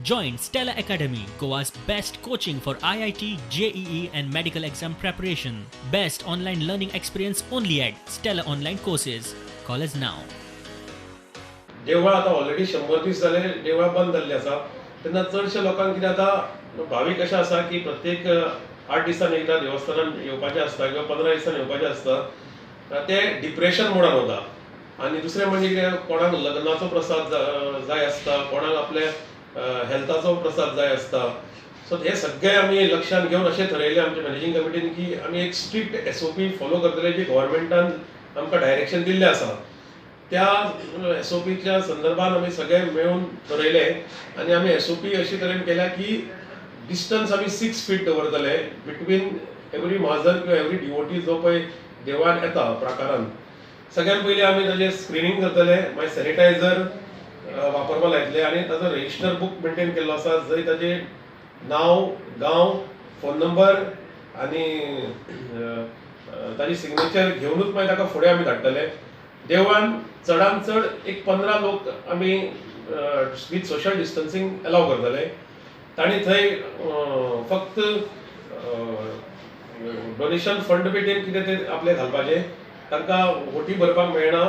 Join Stella Academy, Goa's best coaching for IIT, JEE, and medical exam preparation. Best online learning experience only at Stella Online Courses. Call us now. देवळां आता already 100 दीस जाले देवळां बंद जाल्ली आसा तेन्ना चडशे लोकांक कितें आता भावीक अशें आसा की प्रत्येक 8 दिसांनी एकदा देवस्थानान येवपाचें आसता किंवा 15 दिसांनी येवपाचें आसता ते डिप्रेशन मोडान वता आनी दुसरें म्हणजे कितें कोणाक लग्नाचो प्रसाद जाय आसता कोणाक आपल्या हेल्थाचो प्रसाद जाय आसता सो हे सगळे आमी लक्षांत घेवन अशें ठरयलें आमच्या मॅनेजिंग कमिटीन की आमी एक स्ट्रिक्ट SOP फॉलो करतले जी गव्हर्नमेंटान आमकां डायरेक्शन दिल्लें आसा त्या SOPच्या संदर्भात आम्ही सगळे मिळून ठरयले आणि आम्ही SOP अशी तरेन केल्या की डिस्टन्स आम्ही 6 फीट दवरतले बिटवीन एवरी महाजन किंवा एवरी डिवोटी जो पळय देवळान येता प्राकारान सगळ्यात पयलीं आमी ताजें स्क्रिनींग करतले मागीर सॅनिटायझर वापरपाक लायतले आनी ताजो रजिस्टर बूक मेंटेन केल्लो आसा जंय ताजें नांव गांव फोन नंबर आनी ताजी सिग्नेचर घेवनूच मागीर ताका फुडें आमी धाडटले देवळान चडांत चड एक 15 लोक आमी विथ सोशल डिस्टन्सिंग अलाव करतले तांणी थंय फक्त डोनेशन फंड पेटीन कितें ते आपले घालपाचे तांकां वोटी भरपाक मेळना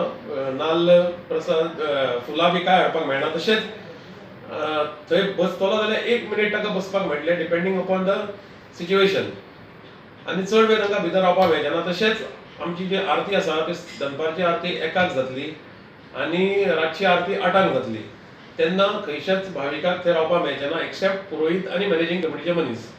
नाल्ल प्रसाद फुलां बी कांय हाडपाक मेळना तशेंच थंय बसतलो जाल्यार 1 मिनीट ताका बसपाक मेळटलें डिपेंडींग अपॉन द सिच्युएशन आनी चड वेळ तांकां भितर रावपाक मेळचेना तशेंच आमची जी आरती आसा ती दनपारची आरती 1 जातली आनी रातची आरती 8 जातली तेन्ना खंयच्याच भाविकाक थंय रावपाक मेळचेना एक्सेप्ट पुरोहीत आनी मॅनेजिंग कमिटीचे मनीस